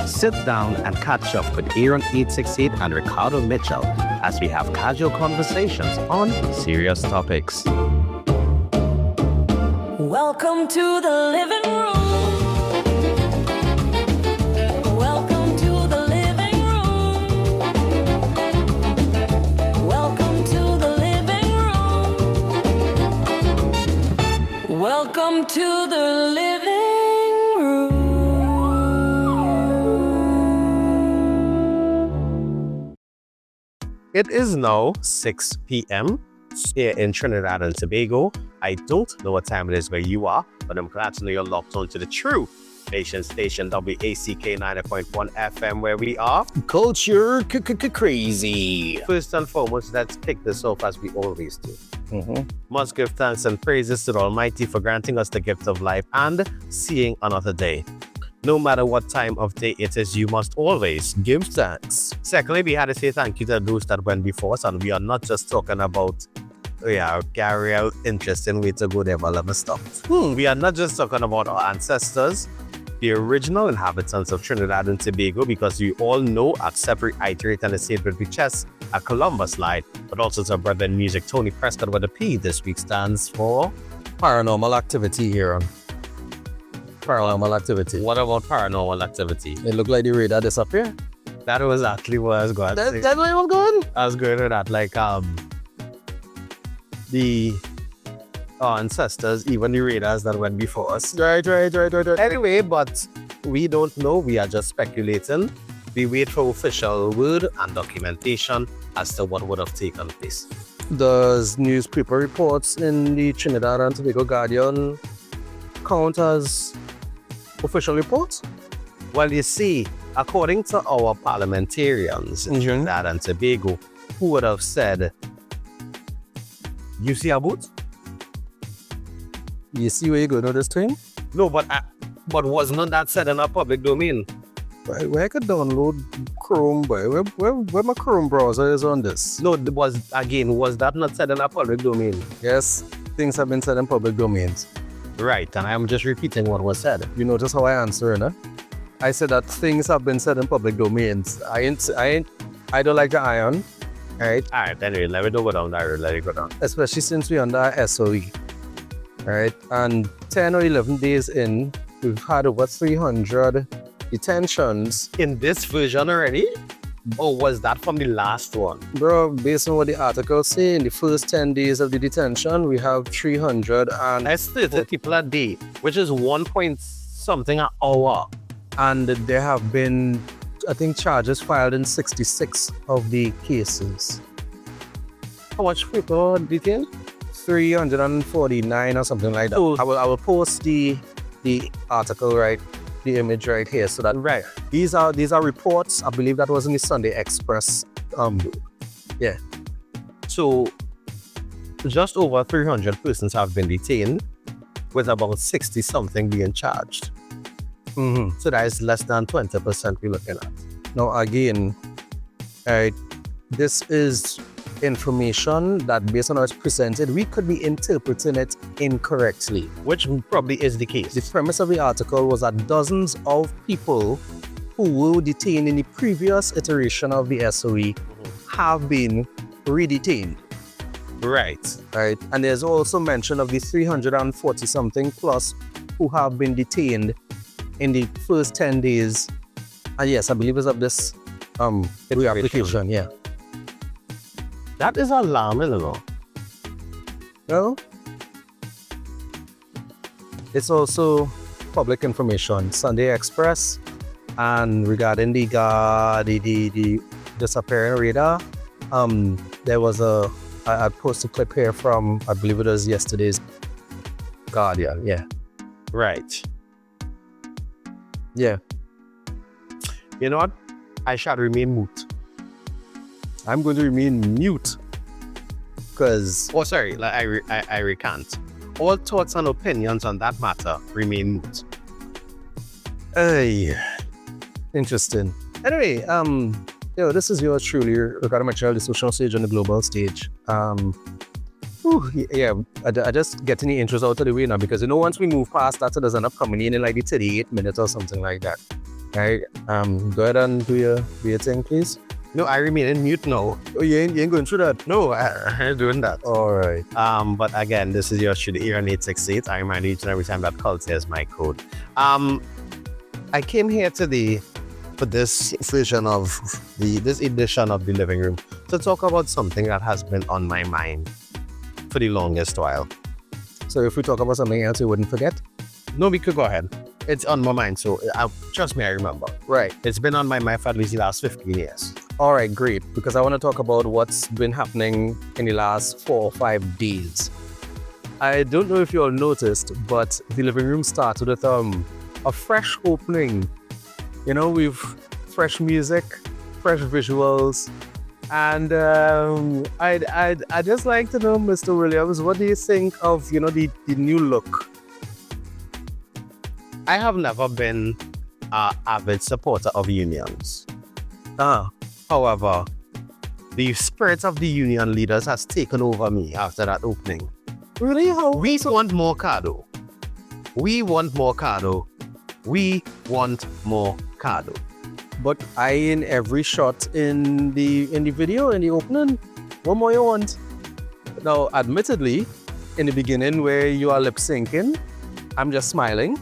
Sit down and catch up with Aaron868 and Ricardo Mitchell as we have casual conversations on serious topics. Welcome to the living room. Welcome to the living room. Welcome to the living room. Welcome to the living room. It is now 6 p.m. here in Trinidad and Tobago. I don't know what time it is where you are, but I'm glad to know you're locked on to the true nation station WACK 90.1 FM, where we are Culture crazy. First and foremost, let's kick this off as we always do. Must give thanks and praises to the Almighty for granting us the gift of life and seeing another day. No matter what time of day it is, you must always Give thanks. Secondly, we had to say thank you to those that went before us, and we are not just talking about real interesting way to go there, but let me stop. We are not just talking about our ancestors, the original inhabitants of Trinidad and Tobago, because we all know, accept, reiterate, and say with the chest a Columbus light, but also to our brother in music, Tony Prescott, where the P this week stands for Paranormal activity here. Paranormal activity. What about paranormal activity? It looked like the radar disappeared. That was actually what I was going to say. That's where I'm going? I was going to that, like, the ancestors, even the raiders that went before us. Right. Anyway, but we don't know. We are just speculating. We wait for official word and documentation as to what would have taken place. Does newspaper reports in the Trinidad and Tobago Guardian count as official reports? Well, you see, according to our parliamentarians in Trinidad and Tobago, who would have said, you see a boat? You see where you go to this thing? No, but was not that said in a public domain? Where I could download Chrome, boy? Where my Chrome browser is on this? No, was that not said in a public domain? Yes, things have been said in public domains. Right, and I'm just repeating what was said. You notice how I answer, no? I said that things have been said in public domains. I don't like the iron, right? Alright, anyway, let it go down. Let it go down. Especially since we're under SOE, right? And 10 or 11 days in, we've had over 300 detentions. In this version already? Or was that from the last one? Bro, based on what the article say, in the first 10 days of the detention, we have 300 and... That's 30 people a day, which is 1 point something an hour. And there have been, I think, charges filed in 66 of the cases. How much people detained? 349 or something like that. Oh. I will post the article, right? The image right here, so that Right. these are reports. I believe that was in the Sunday Express. Yeah. So, just over 300 persons have been detained, with about 60 something being charged. So that is less than 20% we're looking at. Now again, right, this is information that, based on how it's presented, we could be interpreting it incorrectly. Which probably is the case. The premise of the article was that dozens of people who were detained in the previous iteration of the SOE have been re-detained. Right. Right. And there's also mention of the 340 something plus who have been detained in the first 10 days. And yes, I believe it's of this re-application, yeah. That is alarming, you know. No? It's also public information. Sunday Express, and regarding the disappearing radar, there was I posted a clip here from, I believe it was yesterday's Guardian, yeah. Right. Yeah. You know what? I shall remain mute. I'm going to remain mute because... Oh, sorry, like I recant. All thoughts and opinions on that matter remain mute. Hey, interesting. Anyway, this is yours truly, Ricardo Mitchell, the social stage on the global stage. Yeah, I just getting the intros out of the way now because once we move past that, it does end up coming in like the 38 minutes or something like that. Right? Go ahead and do your thing, please. No, I remain in mute now. Oh, you ain't going through that? No, I ain't doing that. All right. But again, this is your Aaron868. I remind you each and every time that culture is my code. I came here today for this version of this edition of the living room to talk about something that has been on my mind for the longest while. So if we talk about something else, you wouldn't forget? No, we could go ahead. It's on my mind, so trust me, I remember. Right. It's been on my mind for at least the last 15 years. All right, great. Because I want to talk about what's been happening in the last 4 or 5 days. I don't know if you all noticed, but the living room started with a fresh opening. You know, we've fresh music, fresh visuals, and I'd just like to know, Mr. Williams, what do you think of the new look? I have never been an avid supporter of unions. However, the spirit of the union leaders has taken over me after that opening. Really? How? We want more Cardo. We want more Cardo. We want more Cardo. But in every shot in the video, in the opening, what more you want? Now, admittedly, in the beginning where you are lip syncing, I'm just smiling.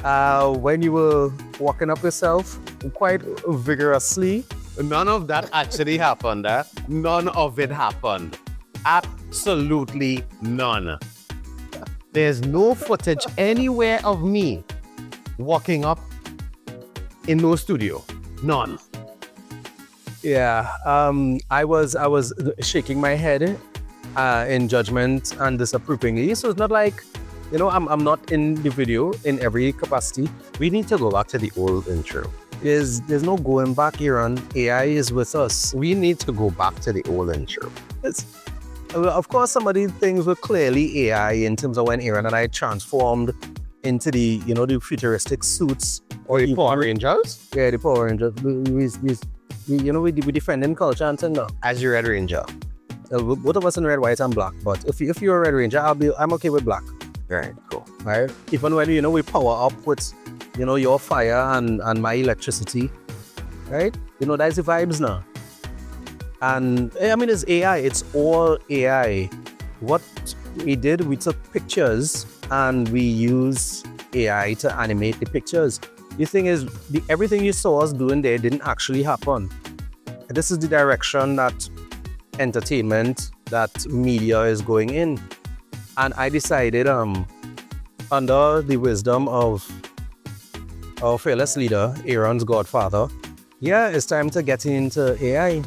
When you were walking up yourself quite vigorously, None of that actually happened. None of it happened. Absolutely none. There's no footage anywhere of me walking up in no studio. None. yeah, I was shaking my head in judgment and disapprovingly. So it's not like, I'm not in the video in every capacity. We need to go back to the old intro. There's no going back, Aaron. AI is with us. We need to go back to the old intro. Of course, some of these things were clearly AI in terms of when Aaron and I transformed into the futuristic suits. Or the Power Rangers? Yeah, the Power Rangers. We defending culture and thing now. As your Red Ranger. Both of us in red, white, and black. But if you're a Red Ranger, I'm okay with black. Right, cool. Right? Even when we power up with your fire and my electricity, right? That's the vibes now. And I mean, it's AI. It's all AI. What we did, we took pictures and we use AI to animate the pictures. The thing is, everything you saw us doing there didn't actually happen. This is the direction that entertainment, that media is going in. And I decided, under the wisdom of our fearless leader, Aaron's godfather, it's time to get into AI.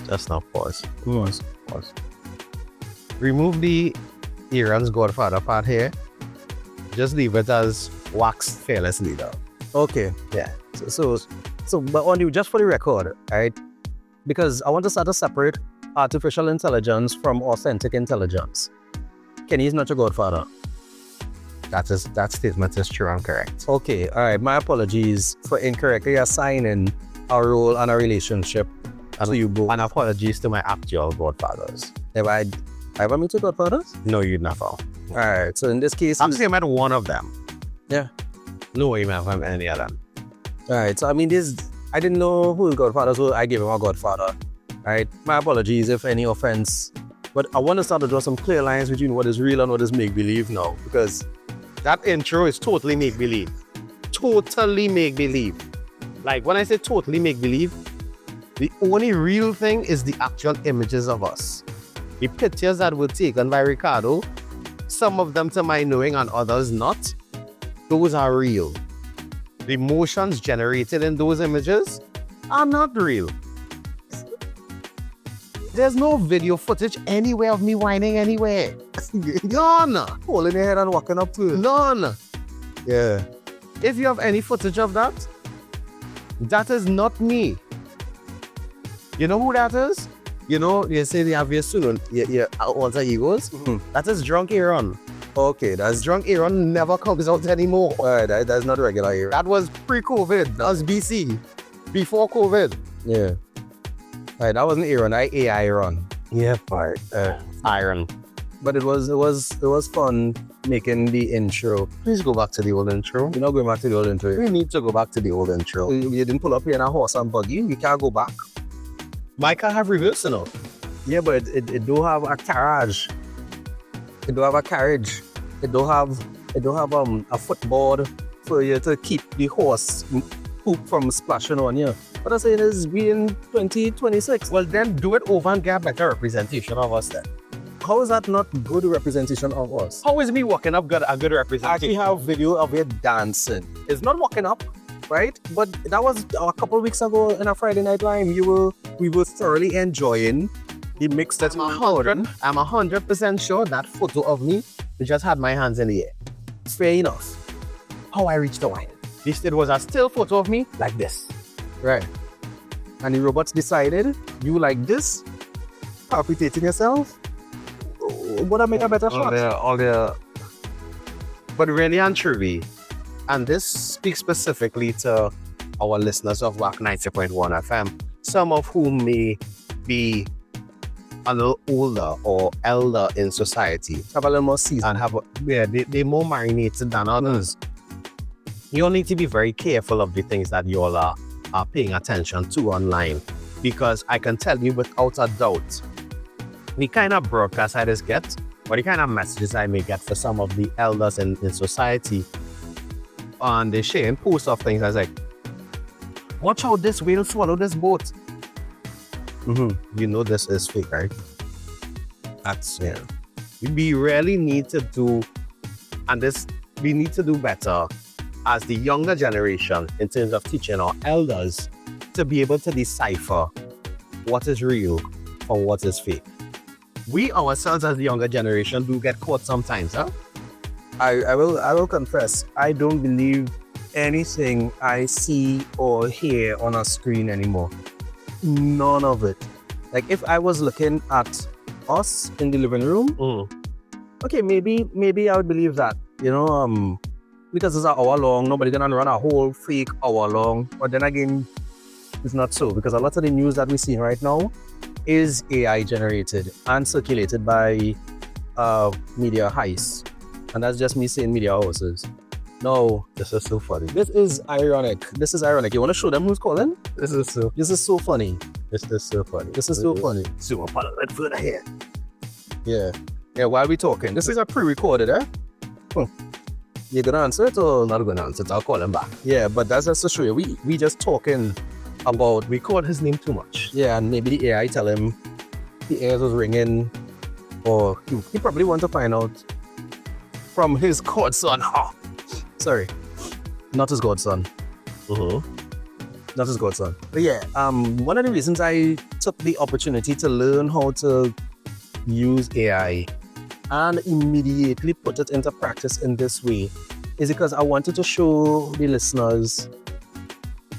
Just now pause. Pause. Remove the Aaron's godfather part here. Just leave it as wax fearless leader. Okay. Yeah. So but just for the record, right? Because I want to start to separate artificial intelligence from authentic intelligence. Kenny is not your godfather. That statement is true and correct. Okay, all right. My apologies for incorrectly assigning a role and a relationship to you both. And apologies to my actual godfathers. Have I ever met your godfathers? No, you never. All right. So in this case, Actually, I met one of them. Yeah. No, you never met any of them. All right. So I mean, I didn't know who his godfather, so I gave him a godfather. All right. My apologies if any offense, but I want to start to draw some clear lines between what is real and what is make believe now, because that intro is totally make believe. Totally make believe. Like when I say totally make believe, the only real thing is the actual images of us. The pictures that were taken by Ricardo, some of them to my knowing and others not, those are real. The emotions generated in those images are not real. There's no video footage anywhere of me whining anywhere. None. holding your head and walking up to it. None. Yeah. If you have any footage of that, that is not me. You know who that is? You say they have your student, your alter egos. Mm-hmm. That is Drunk Aaron. Okay, that's Drunk Aaron never comes out anymore. all right. That's not regular here. That was pre-COVID. That was BC. Before COVID. Yeah. All right, that wasn't Aaron. AI Aaron. Yeah, but Iron. But it was fun making the intro. Please go back to the old intro. You're not going back to the old intro. We need to go back to the old intro. You didn't pull up here in a horse and buggy. You can't go back. My car have reverse now. Yeah, but it don't have a carriage. It don't have a carriage. It don't have a footboard for you to keep the horse poop from splashing on you. What I'm saying is, we in 2026. Well, then do it over and get a better representation of us then. How is that not good representation of us? How is me walking up a good I representation? actually have video of it dancing. It's not walking up, right? But that was a couple of weeks ago in a Friday night live. We were thoroughly enjoying the mix that we recorded. I'm 100% sure that photo of me just had my hands in the air. Fair enough. How I reached the wine. It was a still photo of me like this. Right. And the robots decided, you like this? Palpitating yourself? Would I make a better shot? But really and truly, and this speaks specifically to our listeners of WAC 90.1 FM, some of whom may be a little older or elder in society Have a little more season. and they're more marinated than others. You all need to be very careful of the things that you all are paying attention to online, because I can tell you without a doubt, the kind of broadcast I just get, or the kind of messages I may get for some of the elders in society, and they sharing posts of things as like, watch out, this whale swallow this boat. You know this is fake, right? That's, yeah. We really need to do, and we need to do better as the younger generation in terms of teaching our elders to be able to decipher what is real from what is fake. We ourselves as the younger generation do get caught sometimes, huh? I will confess, I don't believe anything I see or hear on a screen anymore. None of it. Like, if I was looking at us in the living room, okay, maybe I would believe that, because it's an hour long, nobody gonna run a whole fake hour long. But then again, it's not so, because a lot of the news that we're seeing right now is AI generated and circulated by media heists. And that's just me saying media houses. No, This is so funny. this is ironic. You want to show them who's calling? This is so This is so funny. funny. This is so funny. So I'll put a little further here. Yeah. Yeah, while we talking, this is a pre-recorded, eh? You gonna answer it or I'm not gonna answer it, I'll call him back. Yeah, but that's just to show you. We just talking about, We called his name too much. yeah, and maybe the AI tell him the ears was ringing, or he probably want to find out from his godson. Sorry, not his godson. Not his godson. But yeah, one of the reasons I took the opportunity to learn how to use AI and immediately put it into practice in this way is because I wanted to show the listeners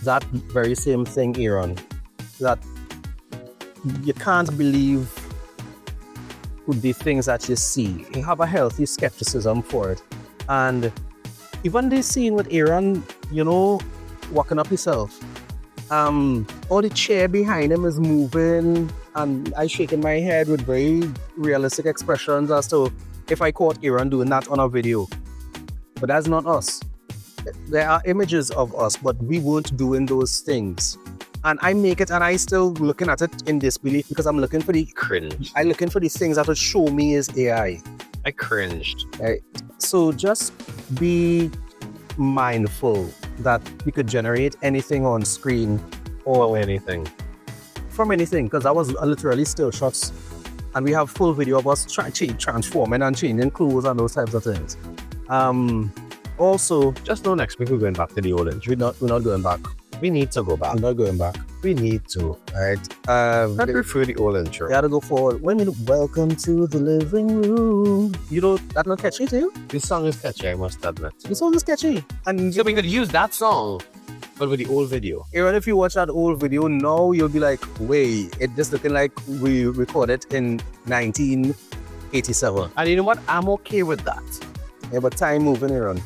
that very same thing, Aaron, that you can't believe the things that you see. You have a healthy skepticism for it. And even this scene with Aaron, walking up himself, all the chair behind him is moving, and I shaking my head with very realistic expressions as to if I caught Aaron doing that on a video. But that's not us. There are images of us, but we weren't doing those things. And I make it, and I still looking at it in disbelief because I'm looking for Cringe. I'm looking for these things that will show me is AI. I cringed. Right? So just be mindful that you could generate anything on screen Or anything. from anything, because that was literally still shots, and we have full video of us transforming and changing clothes and those types of things. Also, Just know next week we're going back to the old intro. we're not going back. We need to go back. I'm not going back. We need to. Right? I prefer the old intro. We had to go forward. Welcome to the living room. That's not catchy to you? This song is catchy, I must admit. The song is catchy. And So we could use that song, but with the old video. Aaron, if you watch that old video now, you'll be like, wait, it just looking like we recorded in 1987. And you know what? I'm okay with that. Yeah, but time moving, Aaron.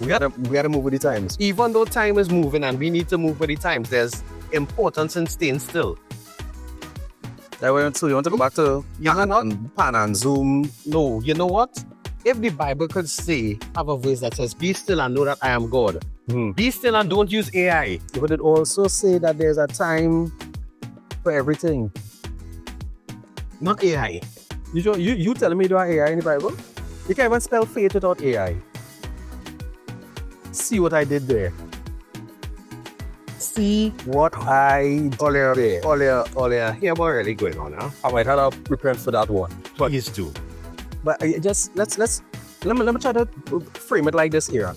We gotta move with the times. Even though time is moving and we need to move with the times, there's importance in staying still. So you want to go back to Pan and Zoom? No, you know what? If the Bible could say, have a verse that says, be still and know that I am God. Be still and don't use AI. But it also say that there's a time for everything. Not AI. You telling me you have AI in the Bible? You can't even spell faith without AI. See what I did there. See what I did there. Olia, here what really going on now? I might have to prepare for that one. Please do. But let me try to frame it like this here.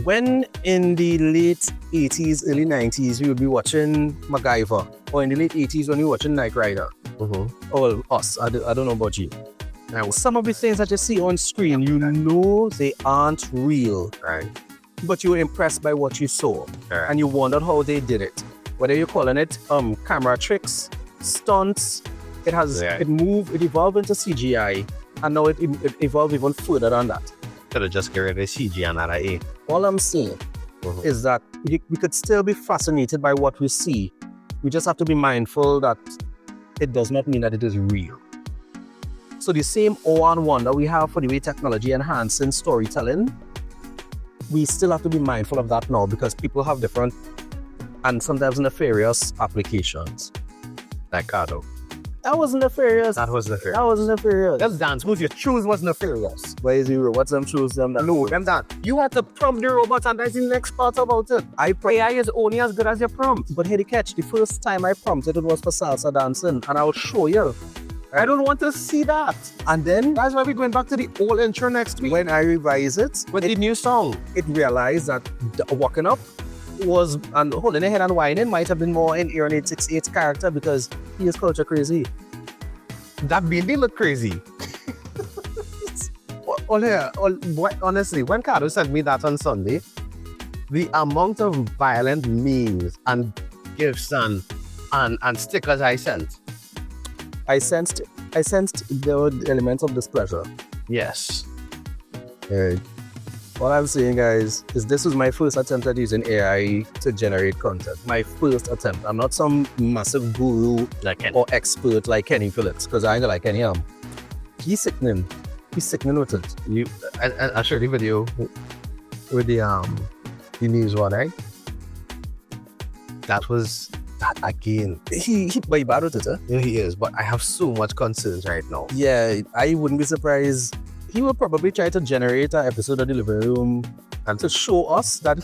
When in the late 80s, early 90s, we would be watching MacGyver, or in the late 80s when we were watching Knight Rider. Or us, I don't know about you. Now, some of the things that you see on screen, you know they aren't real, Right. but you were impressed by what you saw, Right. and you wondered how they did it. Whether you're calling it camera tricks, stunts, it evolved into CGI, and now it evolved even further than that. Could have just get rid of CG and add A. All I'm saying is that we could still be fascinated by what we see. We just have to be mindful that it does not mean that it is real. So the same awe and wonder we have for the way technology enhancing storytelling, we still have to be mindful of that now because people have different and sometimes nefarious applications. Like Cardo. That wasn't nefarious. That was nefarious. That wasn't nefarious. That dance move you choose was nefarious. Why is you? What's them choose them? No, them that. You had to prompt the robot and that's the next part about it. AI is only as good as your prompt. But here the catch, the first time I prompted it was for salsa dancing, and I'll show you. I don't want to see that. And then That's why we're going back to the old intro next week. when I revise it, With the new song. it realized that walking up was and holding a head and whining might have been more in Aaron868's character because he is culture crazy. That baby look crazy. Honestly, when Cardo sent me that on Sunday, the amount of violent memes and gifts and stickers I sent. I sensed the element of displeasure. Yes. What I'm saying, guys, is this was my first attempt at using AI to generate content. My first attempt. I'm not some massive guru or expert like Kenny Phillips, because I ain't like Kenny. He's sickening. He's sickening with it. I showed the video with the news one, right? That was that again. He by bad with it, Yeah, he is, but I have so much concerns right now. Yeah, I wouldn't be surprised. He will probably try to generate an episode of the living room and to show us that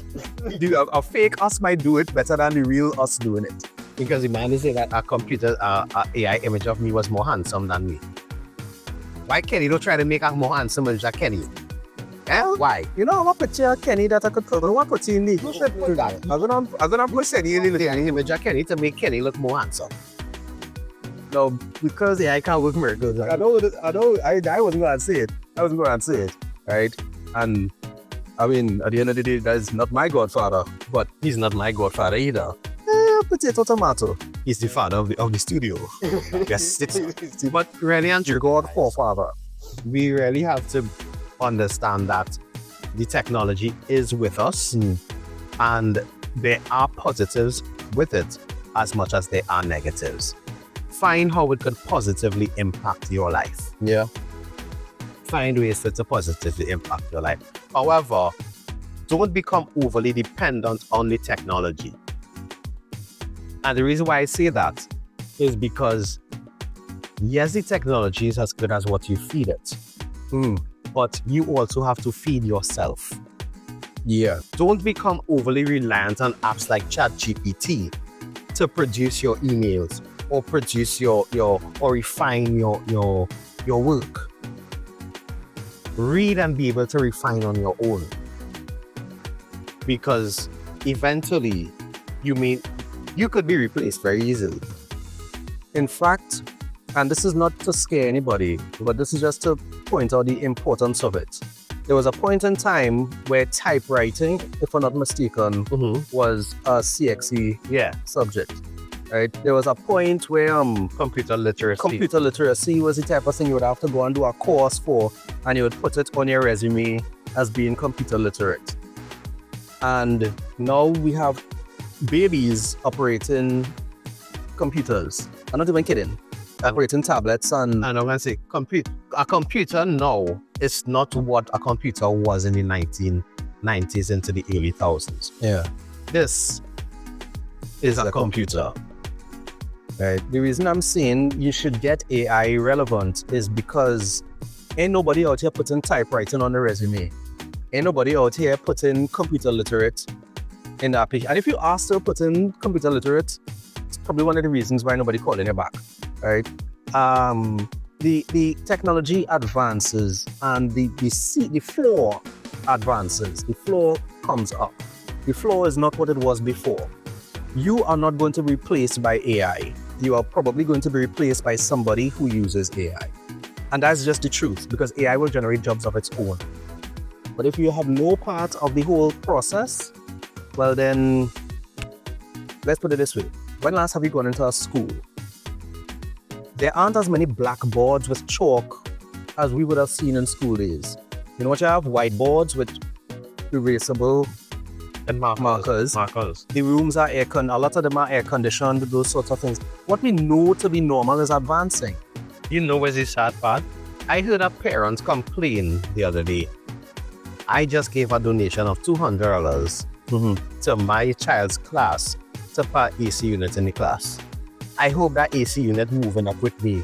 a fake us might do it better than the real us doing it. Because the man is saying that a AI image of me was more handsome than me. Why Kenny don't try to make a more handsome image of Kenny? Why? You know, what picture of Kenny that I could cover? What put in the? I'm gonna put Kenny in the image of Kenny to make Kenny look more handsome. No, because I can't work miracles. I wasn't going to say it. Right? And I mean, at the end of the day, that's not my godfather, but He's not my godfather either. potato, tomato. He's the father of the studio. Yes, but really, Andrew, God forefather. we really have to understand that the technology is with us and there are positives with it as much as there are negatives. Find how it could positively impact your life. Yeah. Find ways for it to positively impact your life. However, don't become overly dependent on the technology. And the reason why I say that is because, yes, the technology is as good as what you feed it. But you also have to feed yourself. Yeah. Don't become overly reliant on apps like ChatGPT to produce your emails or produce or refine your work. Read and be able to refine on your own. Because eventually you could be replaced very easily. In fact, and this is not to scare anybody, but this is just to point out the importance of it. There was a point in time where typewriting, if I'm not mistaken, was a CXE subject. Right? There was a point where Computer literacy was the type of thing you would have to go and do a course for, and you would put it on your resume as being computer literate. And now we have babies operating computers. I'm not even kidding. operating tablets and And I'm going to say, a computer now is not what a computer was in the 1990s into the early thousands. yeah. This is a computer. Right. The reason I'm saying you should get AI relevant is because ain't nobody out here putting typewriting on the resume. Ain't nobody out here putting computer literate in the application. And if you ask to put in computer literate, it's probably one of the reasons why nobody calling you back. Right. The technology advances and the floor advances. The floor comes up. The floor is not what it was before. You are not going to be replaced by AI. You are probably going to be replaced by somebody who uses AI. And that's just the truth, because AI will generate jobs of its own. But if you have no part of the whole process, well then, let's put it this way. When last have you gone into a school? There aren't as many blackboards with chalk as we would have seen in school days. You know what you have? Whiteboards with erasable And markers. Markers. The rooms are a lot of them are air conditioned, those sorts of things. What we know to be normal is advancing. You know where's the sad part? I heard a parent complain the other day. I just gave a donation of $200 to my child's class to put AC unit in the class. I hope that AC unit moving up with me.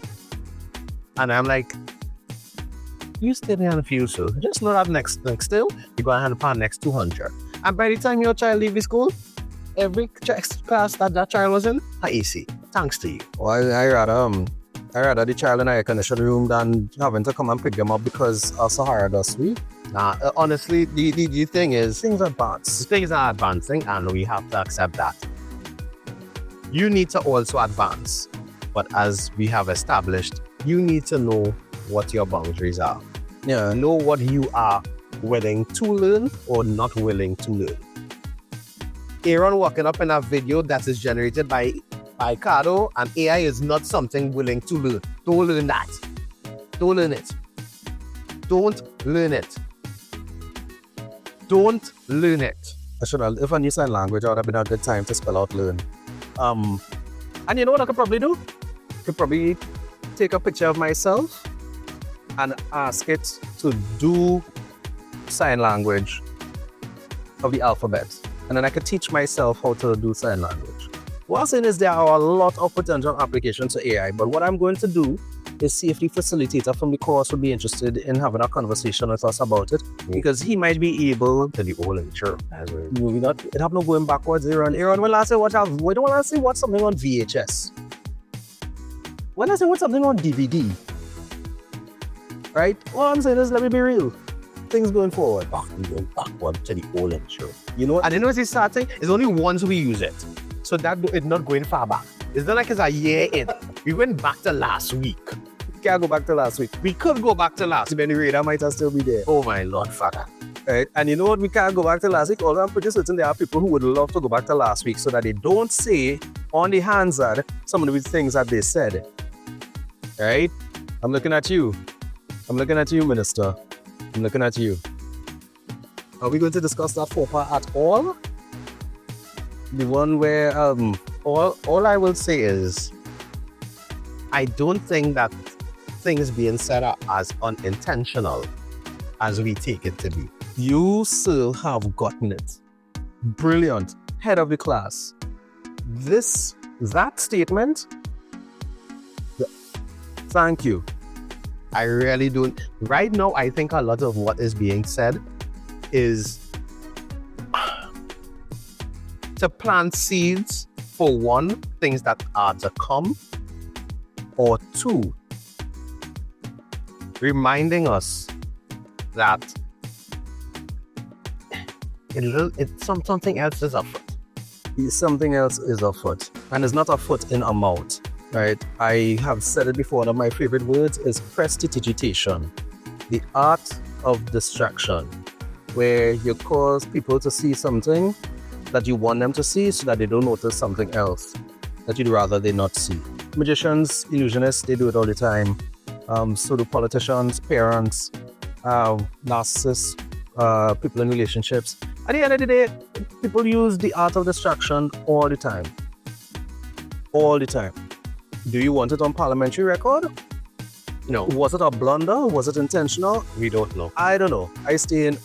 And I'm like, you stay there and feel so. Just know that next still, you're going to have to pay next 200. And by the time your child leaves school, every class that child was in, a AC. Thanks to you. Well, I rather the child in an air conditioned room than having to come and pick them up because of Sahara dust week. Nah, honestly, the thing is, Things advance. things are advancing and we have to accept that. You need to also advance. But as we have established, you need to know what your boundaries are. Yeah. Know what you are willing to learn or not willing to learn. Aaron walking up in a video that is generated by Ricardo and AI is not something willing to learn. Don't learn that. Don't learn it. Don't learn it. Don't learn it. I should have, if I knew sign language, I would have been a good time to spell out learn. And you know what I could probably do? I could probably take a picture of myself and ask it to do sign language of the alphabet. And then I could teach myself how to do sign language. What I'm saying is there are a lot of potential applications to AI, but what I'm going to do is see if the facilitator from the course would be interested in having a conversation with us about it, because he might be able To the old and true. maybe not. It have no going backwards. Aaron, when I say watch something on VHS. When I say watch something on DVD, right? What I'm saying is, let me be real. Things going forward. Backward to the old and true. You know what? And you know what's starting? It's only once we use it. So that it's not going far back. It's not like it's a year in. We went back to last week. Can't go back to last week. We could go back to last week. Then the radar might still be there. Oh my Lord, Father. Right? And you know what? We can't go back to last week. Although I'm pretty certain there are people who would love to go back to last week so that they don't say on the Hansard some of the things that they said. Right? I'm looking at you. I'm looking at you, Minister. I'm looking at you. Are we going to discuss that faux pas at all? The one where All I will say is, I don't think that things being said are as unintentional as we take it to be. you, sir, have gotten it. Brilliant. Head of the class. That statement, thank you. I really don't. Right now, I think a lot of what is being said is to plant seeds for one, things that are to come, or two, reminding us that something else is afoot. Something else is afoot, and it's not afoot in amount, right? I have said it before. One of my favorite words is prestidigitation, the art of distraction, where you cause people to see something that you want them to see so that they don't notice something else that you'd rather they not see. Magicians, illusionists, they do it all the time. So do politicians, parents, narcissists, people in relationships. At the end of the day, people use the art of distraction all the time. All the time. Do you want it on parliamentary record? No, Was it a blunder? Was it intentional? we don't know. I don't know. I stay in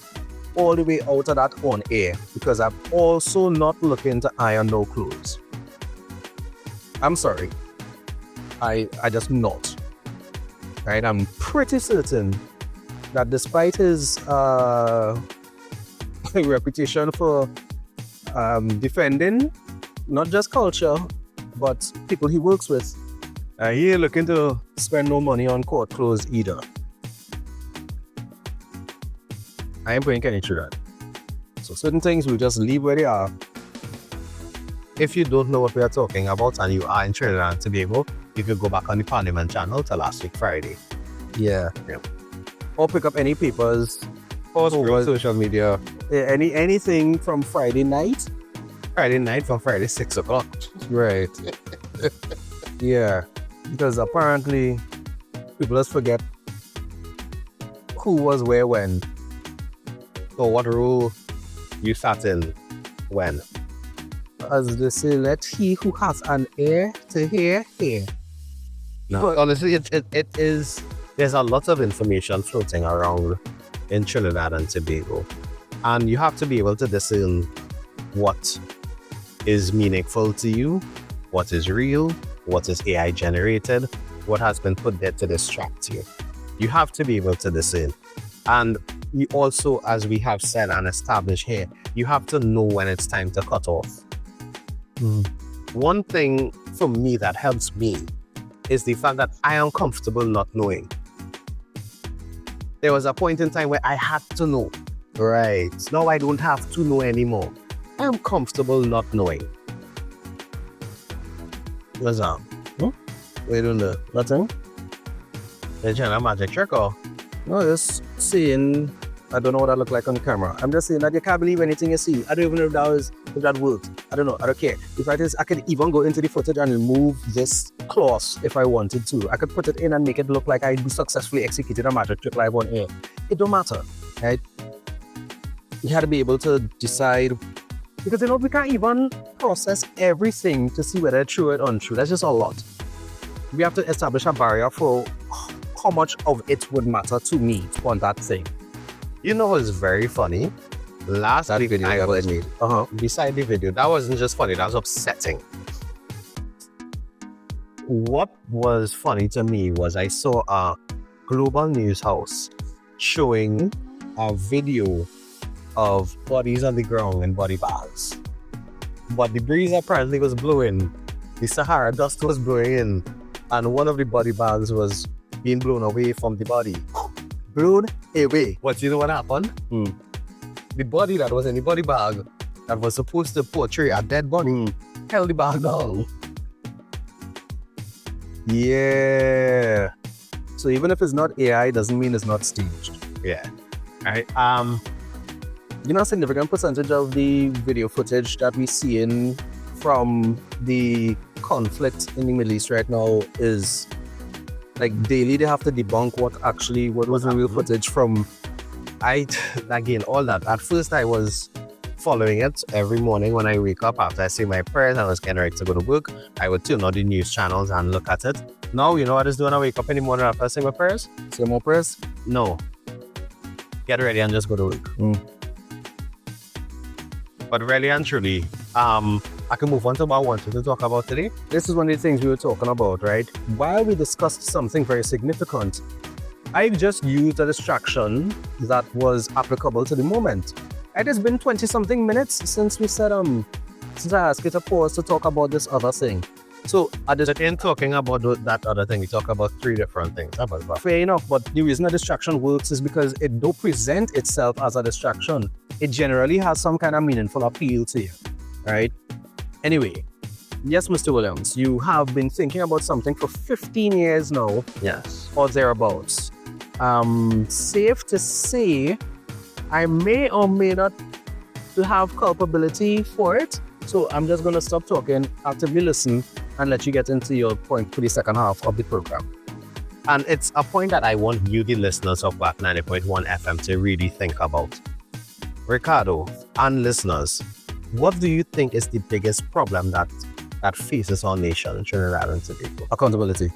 all the way out of that on air because I'm also not looking to iron no clothes. I'm sorry. I just not. Right? I'm pretty certain that despite his reputation for defending not just culture, but people he works with, he ain't looking to spend no money on court clothes either. I ain't putting any through that. So certain things we'll just leave where they are. If you don't know what we are talking about and you are in Trinidad and Tobago, you can go back on the Parliament channel to last week Friday. Yeah. Or pick up any papers, Or social media. anything from Friday night. Friday night from Friday 6 o'clock. Right. Yeah. Because apparently people just forget who was where when. So what role you sat in when? As they say, let he who has an ear to hear. No, but honestly, it is. There's a lot of information floating around in Trinidad and Tobago, and you have to be able to discern what is meaningful to you, what is real, what is AI generated, what has been put there to distract you. You have to be able to discern, and you also, as we have said and established here, you have to know when it's time to cut off. One thing for me that helps me is the fact that I am comfortable not knowing. There was a point in time where I had to know. Right. Now I don't have to know anymore. I am comfortable not knowing. What's up? We don't know. Nothing? Is it a magic trick or? No, just saying, I don't know what I look like on camera. I'm just saying that you can't believe anything you see. I don't even know if that worked. I don't know. I don't care. If I just, I could even go into the footage and remove this clause if I wanted to. I could put it in and make it look like I successfully executed a magic trick live on air. It don't matter, right? You had to be able to decide, because you know we can't even process everything to see whether it's true or untrue. That's just a lot. We have to establish a barrier for how much of it would matter to me on that thing. You know what's very funny? Last week video I that was was made. beside the video. That wasn't just funny, that was upsetting. What was funny to me was I saw a global news house showing a video of bodies on the ground in body bags. But the breeze apparently was blowing. The Sahara dust was blowing in, and one of the body bags was being blown away from the body. Blown away. But you know what happened? The body that was in the body bag that was supposed to portray a dead body held the bag down. Yeah. So even if it's not AI, doesn't mean it's not staged. Yeah. Right. You know, a significant percentage of the video footage that we see in from the conflict in the Middle East right now is like daily they have to debunk what was the real footage from. Again, all that. At first I was following it every morning when I wake up after I say my prayers and I was getting ready to go to work. I would turn on the news channels and look at it. Now, you know what I do when I wake up in the morning after I say my prayers? Say more prayers? No. Get ready and just go to work. But really and truly, I can move on to what I wanted to talk about today. This is one of the things we were talking about, right? While we discussed something very significant, I just used a distraction that was applicable to the moment. It has been 20-something minutes since we said, since I asked you to pause to talk about this other thing. So in talking about that other thing, we talk about three different things. Fair enough, but the reason a distraction works is because it don't present itself as a distraction. It generally has some kind of meaningful appeal to you, right? Anyway, yes, Mr. Williams, you have been thinking about something for 15 years now. Yes. Or thereabouts. Safe to say, I may or may not have culpability for it. So I'm just going to stop talking, actively listen, and let you get into your point for the second half of the program. And it's a point that I want you, the listeners of WAP 90.1 FM, to really think about. Ricardo and listeners, what do you think is the biggest problem that that faces our nation in Trinidad and Tobago? Accountability.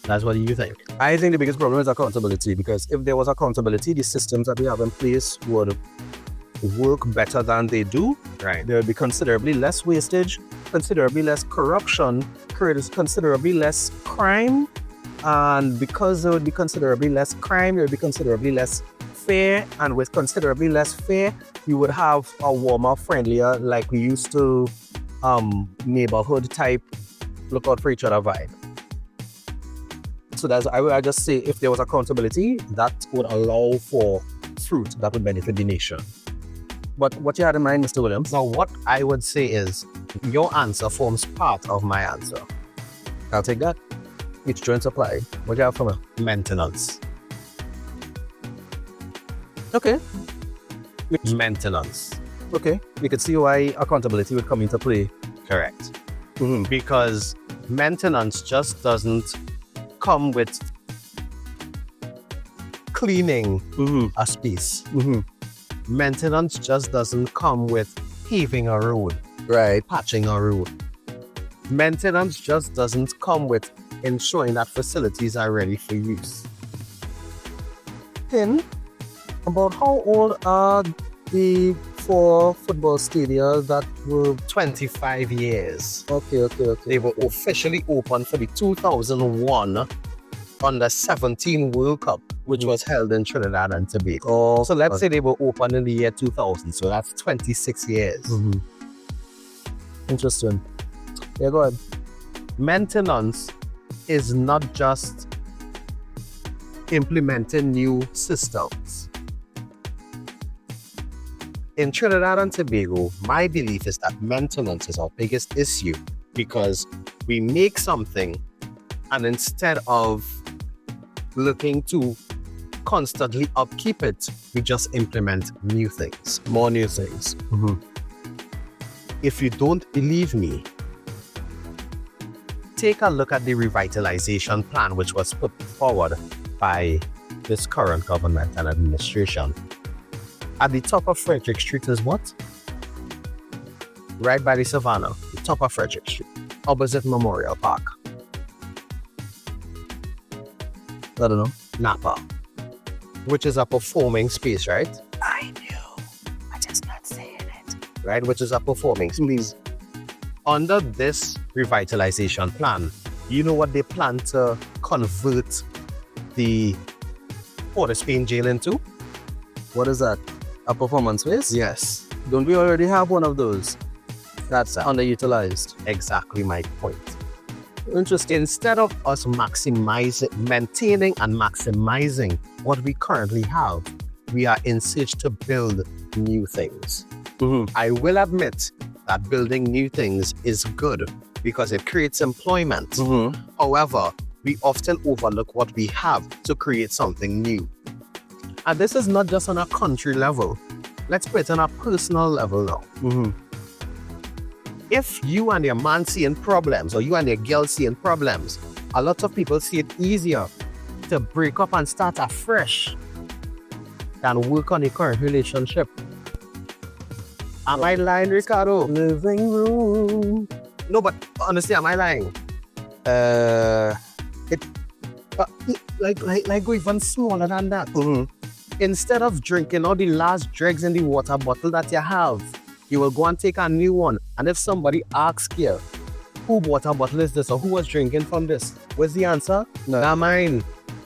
That's what you think. I think the biggest problem is accountability, because if there was accountability, the systems that we have in place would work better than they do. Right. There would be considerably less wastage, considerably less corruption, considerably less crime. And because there would be considerably less crime, there would be considerably less fear. And with considerably less fear, you would have a warmer, friendlier, like we used to, neighborhood type, look out for each other vibe. So I would just say, if there was accountability, that would allow for fruit that would benefit the nation. But what you had in mind, Mr. Williams? Now, what I would say is your answer forms part of my answer. I'll take that. Which joint apply? What do you have for me? Maintenance. Okay. Maintenance. Okay. We could see why accountability would come into play. Correct. Because maintenance just doesn't come with cleaning a space. Maintenance just doesn't come with paving a road, Right. patching a road. Maintenance just doesn't come with ensuring that facilities are ready for use. Then, about how old are the 4 football stadia that were... 25 years. Okay. They were officially opened for the 2001 Under-17 World Cup, which was held in Trinidad and Tobago. Oh, So let's say they were opened in the year 2000, so that's 26 years. Interesting. Yeah, go ahead. Maintenance is not just implementing new systems. In Trinidad and Tobago, my belief is that maintenance is our biggest issue, because we make something and instead of looking to constantly upkeep it, we just implement new things, more new things. If you don't believe me, take a look at the revitalization plan which was put forward by this current government and administration. At the top of Frederick Street is what? Right by the Savannah, the top of Frederick Street, opposite Memorial Park. I don't know. Napa, which is a performing space, right? I knew. I'm just not saying it. Right, which is a performing space. Under this revitalization plan, you know what they plan to convert the Port of Spain jail into? What is that? A performance space? Yes. Don't we already have one of those? That's underutilized. Exactly my point. Interesting. Instead of us maintaining and maximizing what we currently have, we are in search to build new things. I will admit that building new things is good because it creates employment. However, we often overlook what we have to create something new. And this is not just on a country level. Let's put it on a personal level now. If you and your man seeing problems, or you and your girl seeing problems, a lot of people see it easier to break up and start afresh than work on a current relationship. Am I lying, Ricardo? Living room. No, but honestly, am I lying? Like go even smaller than that. Instead of drinking all the last dregs in the water bottle that you have, you will go and take a new one. And if somebody asks you, who water bottle is this, or who was drinking from this? What's the answer? No. Not mine.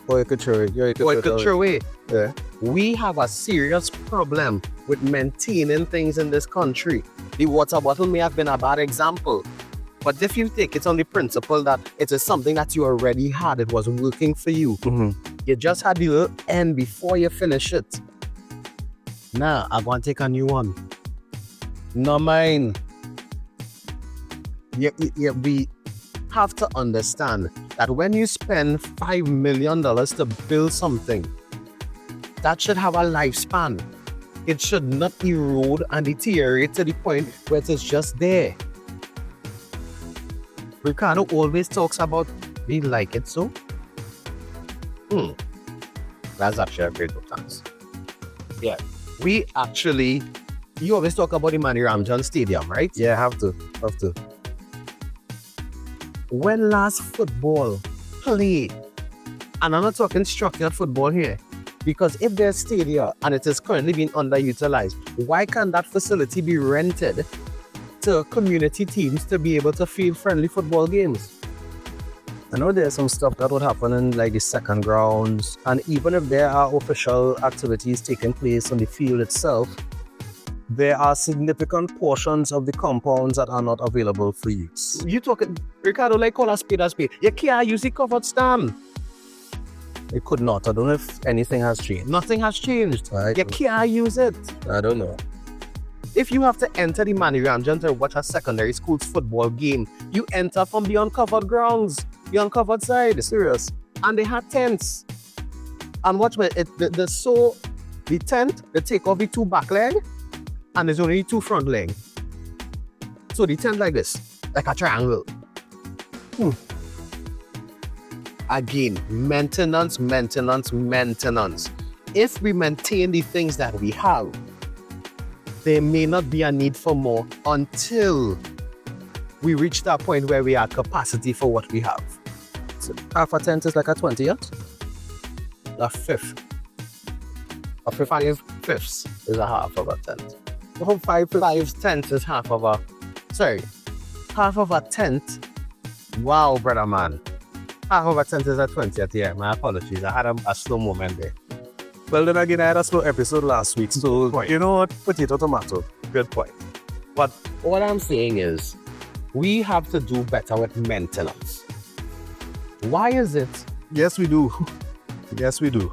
Or you could throw it. Or you could throw away. Yeah. We have a serious problem with maintaining things in this country. The water bottle may have been a bad example, but if you take it on the principle that it is something that you already had, it was working for you, you just had the little end before you finish it. Nah, I want to take a new one. Not mine. We have to understand that when you spend $5 million to build something, that should have a lifespan. It should not erode and deteriorate to the point where it is just there. Ricardo always talks about we like it so. That's actually a great book. Yeah. We actually You always talk about the Manny Ramjan Stadium, right? Yeah, have to. When last football played, and I'm not talking structured football here, because if there's stadia and it is currently being underutilized, why can't that facility be rented to community teams to be able to field friendly football games? I know there's some stuff that would happen in like the second grounds, and even if there are official activities taking place on the field itself, there are significant portions of the compounds that are not available for use. You talking, Ricardo, like call a spade a spade. You can't use the covered stand. It could not. I don't know if anything has changed. Nothing has changed. You can't use it. I don't know. If you have to enter the Manny Ramjan to watch a secondary school's football game, you enter from the uncovered grounds, the uncovered side. Serious. And they had tents. And watch me, the tent, they take off the two back leg, and there's only two front leg. So the tent like this, like a triangle. Again, maintenance. If we maintain the things that we have, there may not be a need for more until we reach that point where we are capacity for what we have. So half a tent is like a 20th? A fifth. A 5/5 is a half of a tent. The whole 5/5 tent is half of a tent. Wow, brother man. Half of a tent is a 20th, yeah. My apologies. I had a slow moment there. Well, then again, I had a slow episode last week, so you know what? Potato, tomato. Good point. But what I'm saying is, we have to do better with maintenance. Why is it? Yes, we do. Yes, we do.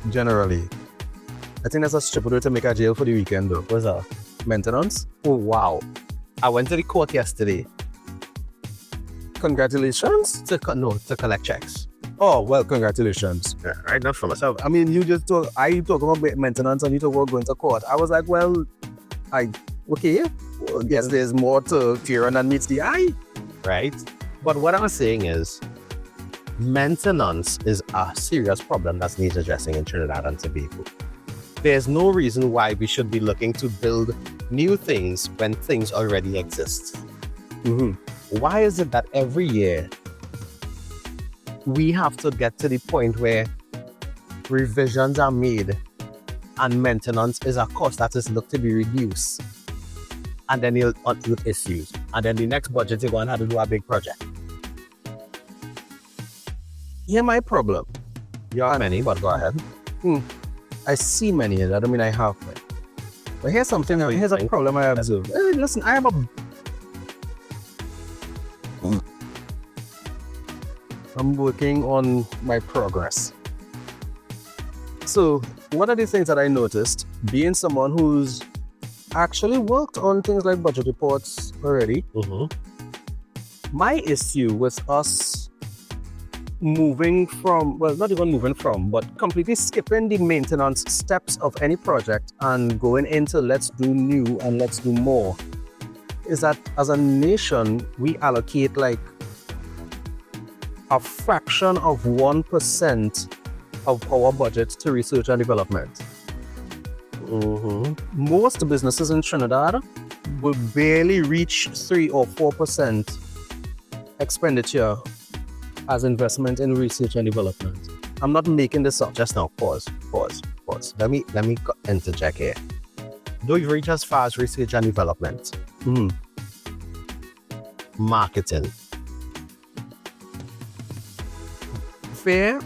Generally. I think that's a stupid way to make a jail for the weekend, though. What's that? Maintenance. Oh, wow. I went to the court yesterday. Congratulations. To collect checks. Oh, well, congratulations. Yeah, right, not for myself. I mean, I talk about maintenance and you talk about going to court. I was like, well, okay. Well, yes, there's more to fear than meets the eye. Right? But what I'm saying is, maintenance is a serious problem that needs addressing in Trinidad and Tobago. There's no reason why we should be looking to build new things when things already exist. Why is it that every year we have to get to the point where revisions are made and maintenance is a cost that is looked to be reduced, and then you'll with issues, and then the next budget you're going to have to do a big project? Yeah, my problem. You have many, but go ahead. I see many, I don't mean I have many. But here's something, here's a problem I observe. Hey, listen, I'm working on my progress. So, one of the things that I noticed, being someone who's actually worked on things like budget reports already, my issue with us moving from, well, not even moving from, but completely skipping the maintenance steps of any project and going into let's do new and let's do more, is that as a nation, we allocate like a fraction of 1% of our budget to research and development. Most businesses in Trinidad will barely reach 3 or 4% expenditure as investment in research and development. I'm not making this up. Just now, pause. Let me interject here. Though you reach as far as research and development, marketing. Fair,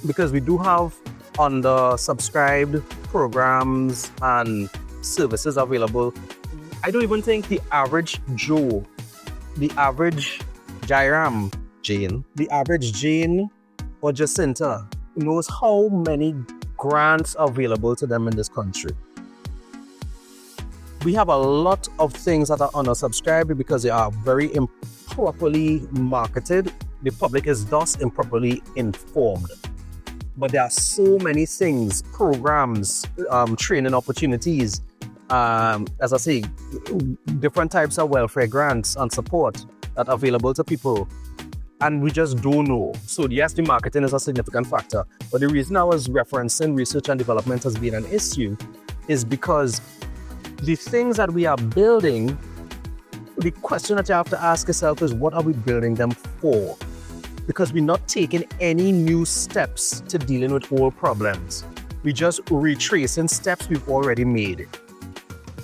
because we do have under-subscribed programs and services available. I don't even think the average Joe, the average Jairam, Jane, the average Jane or Jacinta knows how many grants are available to them in this country. We have a lot of things that are undersubscribed because they are very improperly marketed. The public is thus improperly informed. But there are so many things, programs, training opportunities, as I say, different types of welfare grants and support that are available to people. And we just don't know. So yes, the marketing is a significant factor. But the reason I was referencing research and development as being an issue is because the things that we are building, the question that you have to ask yourself is, what are we building them for? Because we're not taking any new steps to dealing with old problems. We're just retracing steps we've already made.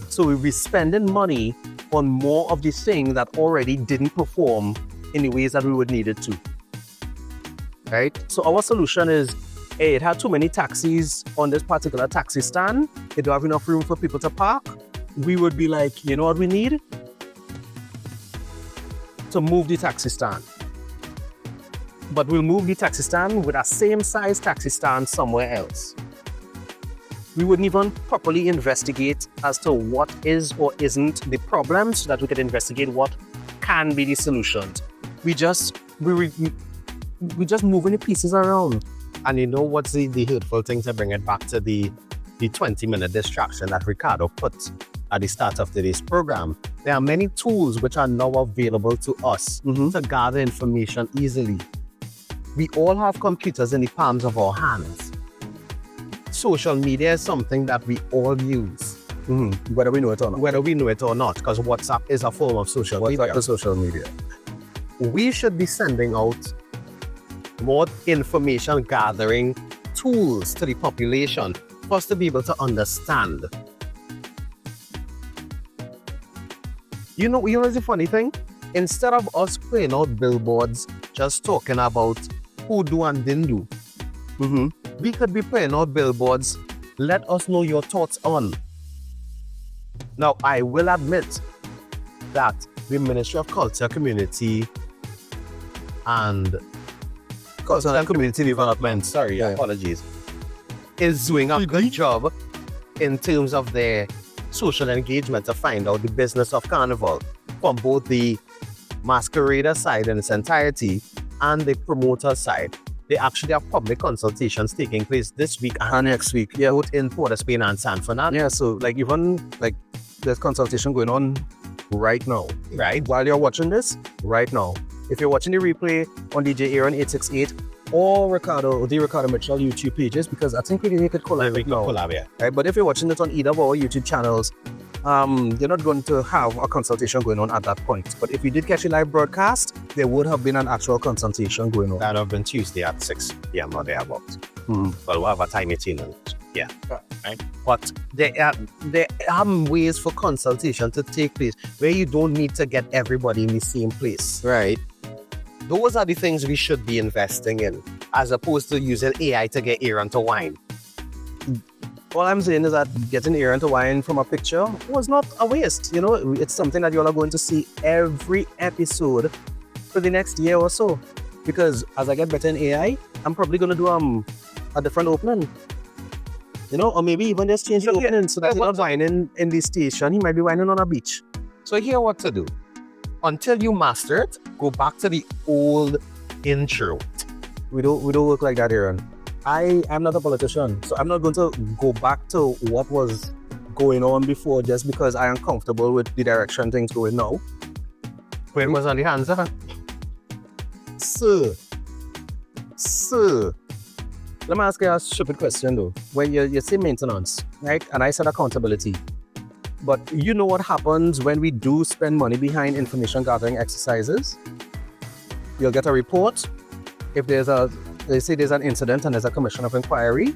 So we'll be spending money on more of the thing that already didn't perform in the ways that we would need it to. Right? So our solution is, hey, it had too many taxis on this particular taxi stand. It don't have enough room for people to park. We would be like, you know what we need? To move the taxi stand. But we'll move the taxi stand with a same size taxi stand somewhere else. We wouldn't even properly investigate as to what is or isn't the problem so that we could investigate what can be the solutions. We just moving the pieces around. And you know what's the hurtful thing, to bring it back to the 20-minute distraction that Ricardo put at the start of today's program? There are many tools which are now available to us to gather information easily. We all have computers in the palms of our hands. Social media is something that we all use. Whether we know it or not. Whether we know it or not, because WhatsApp is a form of social media. WhatsApp is social media. We should be sending out more information gathering tools to the population for us to be able to understand. You know the funny thing? Instead of us putting out billboards just talking about who do and didn't do, we could be putting out billboards, let us know your thoughts on. Now, I will admit that the Ministry of Culture, Community and Community Development, apologies, is doing a good job in terms of their social engagement to find out the business of Carnival from both the masquerader side in its entirety and the promoter side. They actually have public consultations taking place this week and next week, both in Port of Spain and San Fernando. Yeah, so there's consultation going on right now. Right. While you're watching this, right now. If you're watching the replay on DJ Aaron868 or the Ricardo Mitchell YouTube pages, because I think we could collab now. Right? But if you're watching it on either of our YouTube channels, you're not going to have a consultation going on at that point. But if you did catch a live broadcast, there would have been an actual consultation going on. That would have been Tuesday at 6 p.m. or thereabout. Well, we'll have a time meeting. Yeah. Right. But there are ways for consultation to take place where you don't need to get everybody in the same place. Right. Those are the things we should be investing in, as opposed to using AI to get Aaron to whine. All I'm saying is that getting Aaron to whine from a picture was not a waste. You know, it's something that you all are going to see every episode for the next year or so. Because as I get better in AI, I'm probably going to do a different opening. You know, or maybe even just change the opening so that he's not whining in the station. He might be whining on a beach. So here what to do. Until you master it, go back to the old intro. We don't work like that, Aaron. I am not a politician, so I'm not going to go back to what was going on before just because I am comfortable with the direction things going now. When was on the hands, huh? Sir, let me ask you a stupid question though. When you say maintenance, right? And I said accountability. But you know what happens when we do spend money behind information gathering exercises? You'll get a report. If they say there's an incident and there's a commission of inquiry,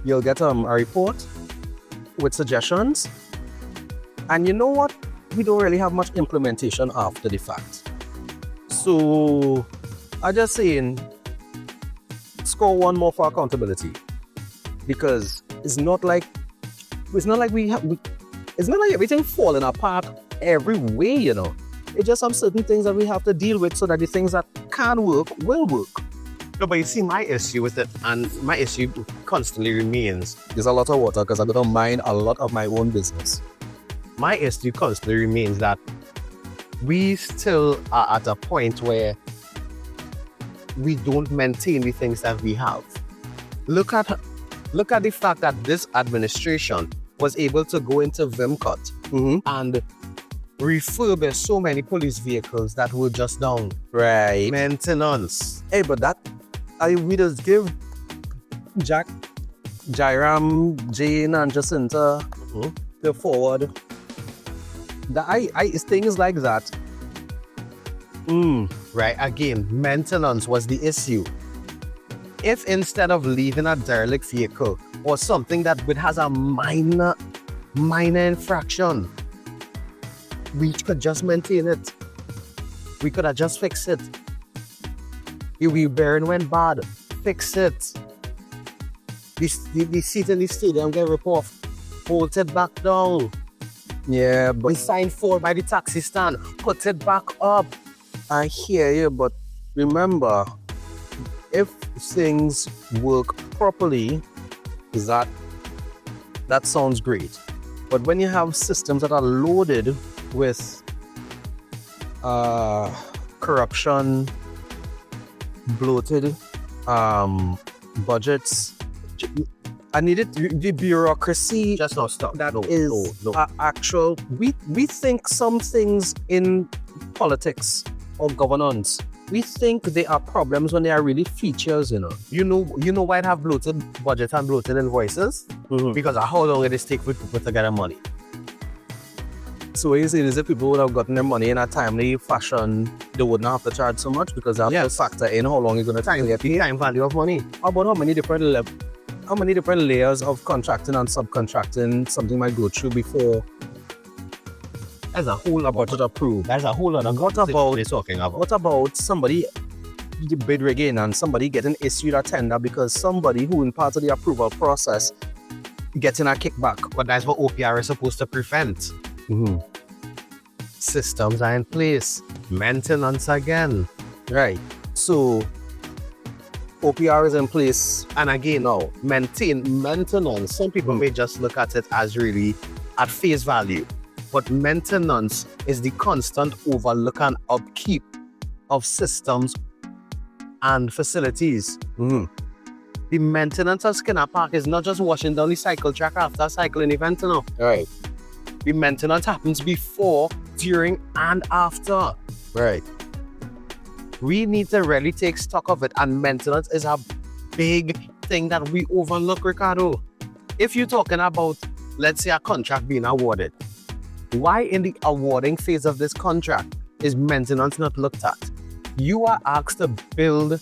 you'll get a report with suggestions. And you know what? We don't really have much implementation after the fact. So I'm just saying, score one more for accountability, because it's not like everything falling apart every way, you know. It's just some certain things that we have to deal with so that the things that can work will work. No, but you see, my issue with it, and my issue constantly remains. There's a lot of water because I don't mind a lot of my own business. My issue constantly remains that we still are at a point where we don't maintain the things that we have. Look at the fact that this administration was able to go into Vimcut and refurbish so many police vehicles that were just down. Right. Maintenance. Hey, but we just give Jack, Jairam, Jane, and Jacinta the forward. It's things like that. Right, again, maintenance was the issue. If instead of leaving a derelict vehicle or something that has a minor infraction, we could just maintain it. We could have just fixed it. If the bearing went bad, fix it. The seat in the stadium get ripped off, bolt it back down. Yeah, but We signed for by the taxi stand, put it back up. I hear you, but remember, if things work properly, that sounds great. But when you have systems that are loaded with corruption, bloated budgets, I needed the bureaucracy. Just not stop. That No. is actual. We think some things in politics or governance, we think they are problems when they are really features, You know why it have bloated budget and bloated invoices? Because of how long it is take for people to get their money. So what you're saying is if people would have gotten their money in a timely fashion, they wouldn't have to charge so much because they have to Yes. factor in how long you're going to take. The time value of money. How about how many different layers of contracting and subcontracting something might go through before That's a whole lot. budget approved? That's a whole lot of What about- they're talking about. What about somebody the bid rigging and somebody getting issued a tender because somebody who in part of the approval process getting a kickback? But that's what OPR is supposed to prevent. Systems are in place. Maintenance again. Right. So OPR is in place. And again, now, maintenance. Some people may just look at it as really at face value. But maintenance is the constant overlook and upkeep of systems and facilities. The maintenance of Skinner Park is not just washing down the cycle track after a cycling event, Right. The maintenance happens before, during, and after. Right. We need to really take stock of it, and maintenance is a big thing that we overlook, Ricardo. If you're talking about, let's say, a contract being awarded, why in the awarding phase of this contract is maintenance not looked at? You are asked to build,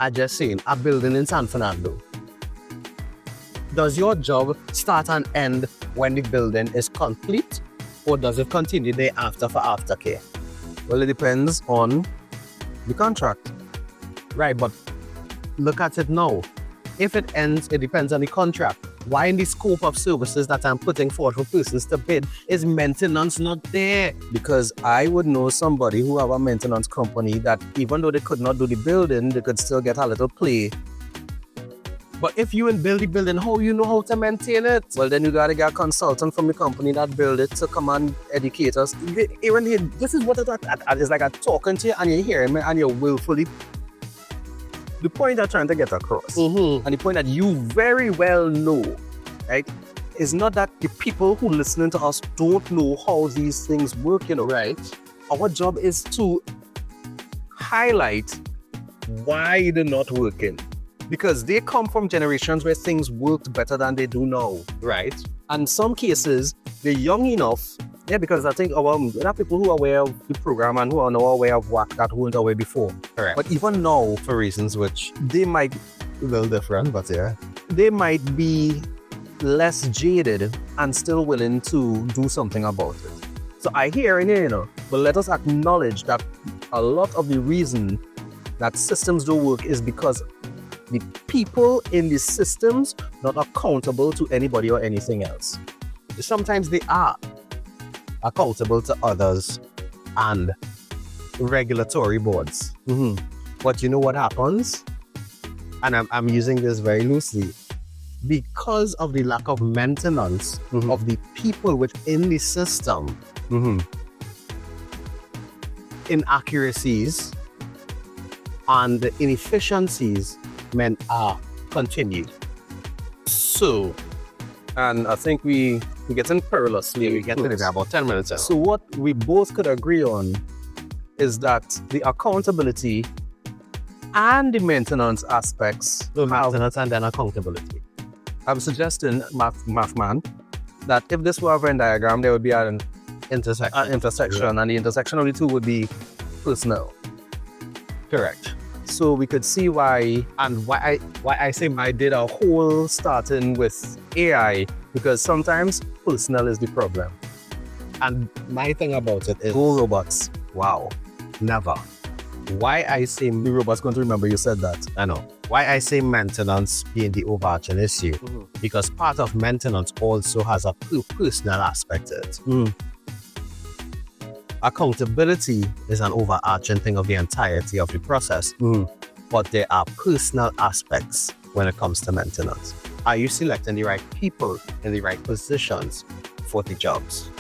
I just saying, a building in San Fernando. Does your job start and end when the building is complete, or does it continue thereafter for aftercare? Well, it depends on the contract. Right, but look at it now. If it ends, it depends on the contract. Why in the scope of services that I'm putting forward for persons to bid is maintenance not there? Because I would know somebody who have a maintenance company that even though they could not do the building, they could still get a little play. But if you will build the building, how you know how to maintain it? Well, then you gotta get a consultant from the company that build it to come and educate us. Even here, this is what it's like I'm talking to you and you're hearing me and you're willfully. The point I'm trying to get across, and the point that you very well know, right, is not that the people who listening to us don't know how these things work, Right. Our job is to highlight why they're not working. Because they come from generations where things worked better than they do now. Right. And some cases, they're young enough. Yeah, because I think there are people who are aware of the program and who are now aware of WAC that weren't aware before. Correct. But even now, For reasons which they might a little different, but yeah. they might be less jaded and still willing to do something about it. So I hear in here, but let us acknowledge that a lot of the reason that systems don't work is because the people in the systems not accountable to anybody or anything else. Sometimes they are accountable to others and regulatory boards. But you know what happens? And I'm using this very loosely. Because of the lack of maintenance of the people within the system, inaccuracies and inefficiencies are continued. So, and I think we getting perilously. We get to it about 10 minutes out. So what we both could agree on is that the accountability and the maintenance aspects So maintenance and then accountability. I'm suggesting, math man, that if this were a Venn diagram, there would be an intersection, and the intersection of the two would be personnel. Correct. So we could see why I say I did a whole starting with AI, because sometimes personnel is the problem. And my thing about it is, Go robots. wow, never. Why I say, The robot's going to remember you said that. I know, why I say maintenance being the overarching issue, because part of maintenance also has a personal aspect to it. Accountability is an overarching thing of the entirety of the process, but there are personal aspects when it comes to maintenance. Are you selecting the right people in the right positions for the jobs?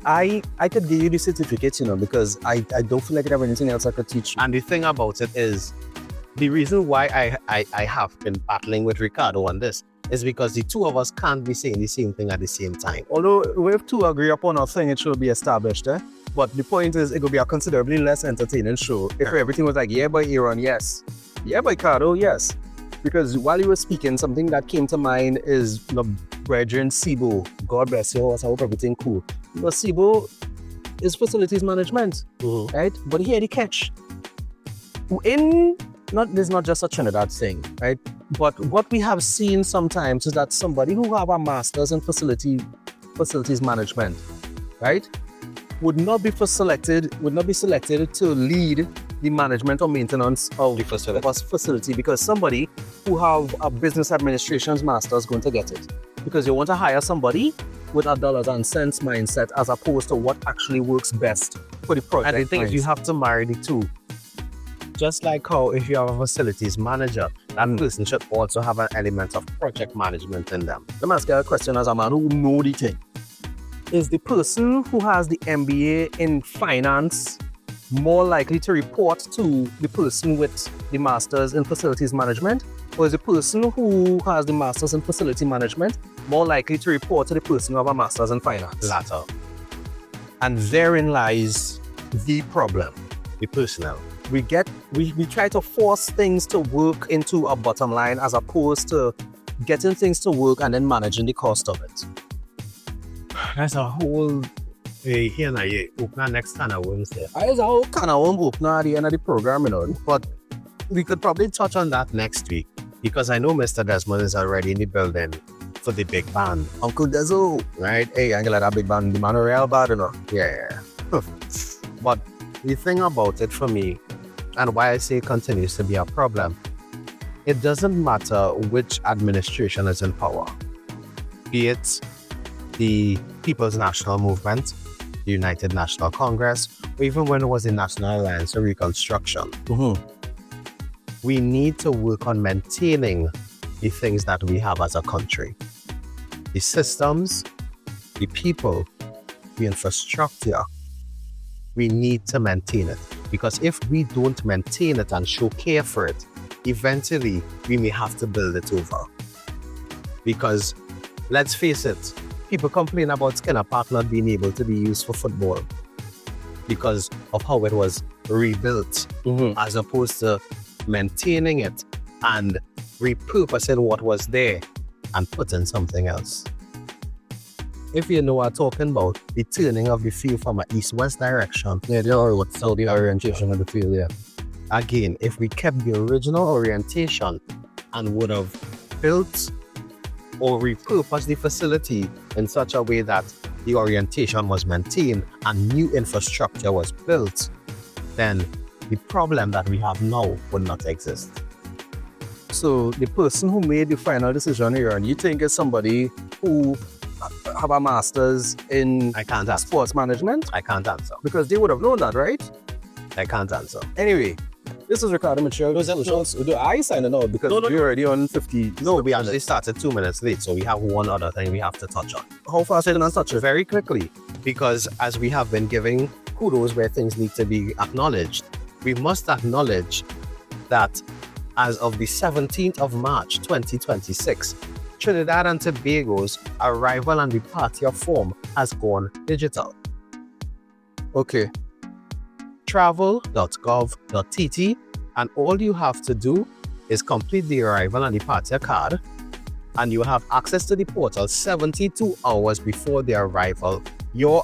I could give you the certificate, because I don't feel like I have anything else I could teach you. And the thing about it is, the reason why I have been battling with Ricardo on this is because the two of us can't be saying the same thing at the same time. Although we have to agree upon a thing, it should be established, eh? But the point is, it could be a considerably less entertaining show if everything was like, yeah, by Aaron, yes. Yeah, by Ricardo, yes. Because while you were speaking, something that came to mind is the brethren Sibo. God bless you, I hope everything cool. But Sibo is facilities management, right? But here the catch. This is not just a Trinidad thing, right? But what we have seen sometimes is that somebody who have a master's in facilities management, right, would not be selected to lead the management or maintenance of the facility, because somebody who have a business administration's master is going to get it. Because you want to hire somebody with a dollars and cents mindset as opposed to what actually works best for the project. And the thing is, you have to marry the two. Just like how if you have a facilities manager, that person should also have an element of project management in them. Let me ask you a question as a man who knows the thing. Is the person who has the MBA in finance more likely to report to the person with the master's in facilities management? Or is the person who has the master's in facility management more likely to report to the person who has a master's in finance? Latter. And therein lies the problem, the personnel. We try to force things to work into a bottom line as opposed to getting things to work and then managing the cost of it. That's a whole open next can of worms there. There's a whole can of worms opener at the end of the program, But we could probably touch on that next week, because I know Mr. Desmond is already in the building for the big band. Uncle Dezo, right? Hey, I'm gonna let that big band, the man real bad, Yeah. But the thing about it for me, and why I say it continues to be a problem, it doesn't matter which administration is in power. Be it the People's National Movement, the United National Congress, or even when it was the National Alliance for Reconstruction. We need to work on maintaining the things that we have as a country. The systems, the people, the infrastructure. We need to maintain it, because if we don't maintain it and show care for it, eventually we may have to build it over. Because let's face it, people complain about Skinner Park not being able to be used for football because of how it was rebuilt, as opposed to maintaining it and repurposing what was there and putting something else. If you know what I'm talking about, the turning of the field from an east-west direction. Yeah, the orientation of the field, yeah. Again, if we kept the original orientation and would have built or repurposed the facility in such a way that the orientation was maintained and new infrastructure was built, then the problem that we have now would not exist. So the person who made the final decision here, and you think is somebody who have a master's in sports management? I can't answer. Because they would have known that, right? I can't answer. Anyway, this is Ricardo Mitchell. I signed out because we're already on 50. No, we actually started 2 minutes late, so we have one other thing we have to touch on. How fast are you going to touch it? Very quickly, because as we have been giving kudos where things need to be acknowledged, we must acknowledge that as of the 17th of March 2026, Trinidad and Tobago's arrival and departure form has gone digital. Okay. Travel.gov.tt, and all you have to do is complete the arrival and departure card, and you have access to the portal 72 hours before your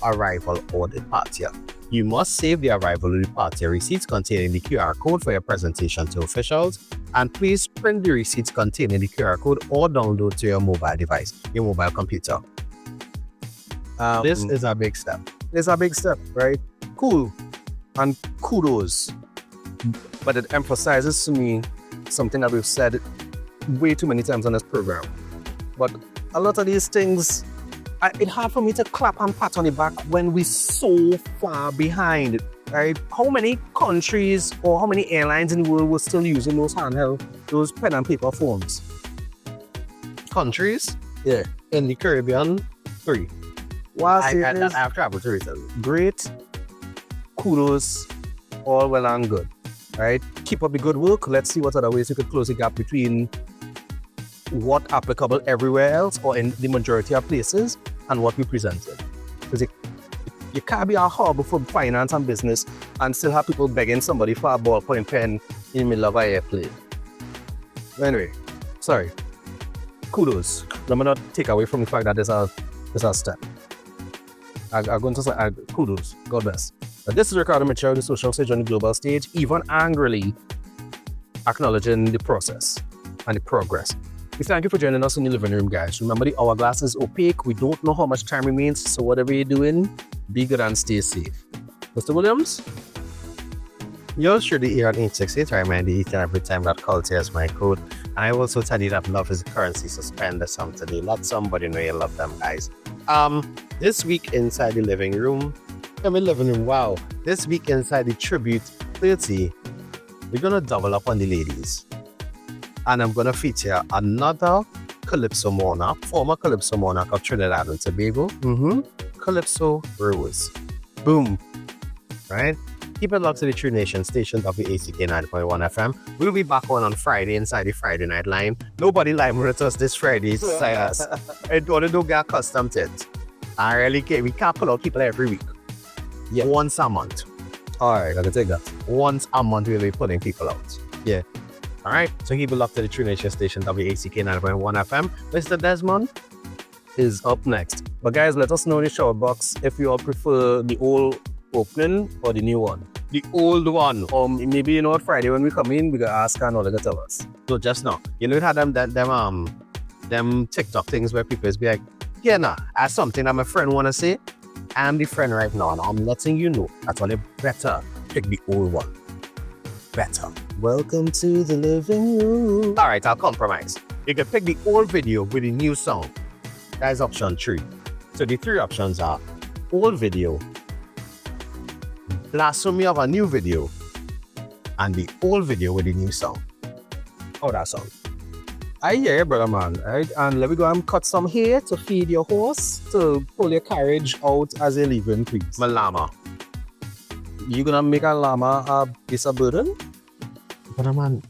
arrival or departure. You must save the arrival or departure receipts containing the QR code for your presentation to officials, and please print the receipts containing the QR code or download to your mobile device, your mobile computer. This is a big step. It's a big step, right? Cool. And kudos. But it emphasizes to me something that we've said way too many times on this program. But a lot of these things, it's hard for me to clap and pat on the back when we're so far behind, right? How many countries or how many airlines in the world were still using those handheld, those pen and paper phones? Countries? Yeah. In the Caribbean, 3. Wow, I have traveled to recently. Great. Kudos. All well and good, right? Keep up the good work. Let's see what other ways you could close the gap between what applicable everywhere else or in the majority of places and what we presented. Because you can't be a hub for finance and business and still have people begging somebody for a ballpoint pen in the middle of an airplane. Anyway, sorry. Kudos. Let me not take away from the fact that there's a step. I'm going to say kudos. God bless. This is Ricardo Mitchell, the social stage on the global stage, even angrily acknowledging the process and the progress. We thank you for joining us in the living room, guys. Remember, the hourglass is opaque. We don't know how much time remains, so whatever you're doing, be good and stay safe. Mr. Williams? Yours truly, Aaron868. I remind you each and every time that culture is my code. And I also tell you that love is the currency, so spend the sum today. Let somebody know you love them, guys. This week inside the living room, wow. This week inside the Tribute 30, we're going to double up on the ladies. And I'm going to feature another Calypso monarch, former Calypso monarch of Trinidad and Tobago, Calypso Rose. Boom. Right? Keep it locked to the True Nation station, WACK 9.1 FM. We'll be back on Friday inside the Friday Night Line. Nobody live with us this Friday. I don't get accustomed to it. I really can't. We can't pull out people every week. Yeah. Once a month. All right, I can take that. Once a month we'll be putting people out. Yeah. All right. So keep it locked to the True Nation station, WACK 9.1 FM. Mr. Desmond is up next. But guys, let us know in the shout box if you all prefer the old opening or the new one. The old one. Or maybe, Friday when we come in, we can ask and all they tell us. So just now. You know, it had them TikTok things where people be like, yeah, nah, as something that my friend want to say, I'm the friend right now, and I'm letting you know that's why they better pick the old one. Better. Welcome to the living room. All right, I'll compromise. You can pick the old video with the new song. That's option 3. So the 3 options are old video, blasphemy of a new video, and the old video with the new song. How that sound? I hear you, brother man. Right? And let me go and cut some hair to feed your horse, to pull your carriage out as you're leaving, please. My llama. You gonna make a llama a piece of burden? Brother man,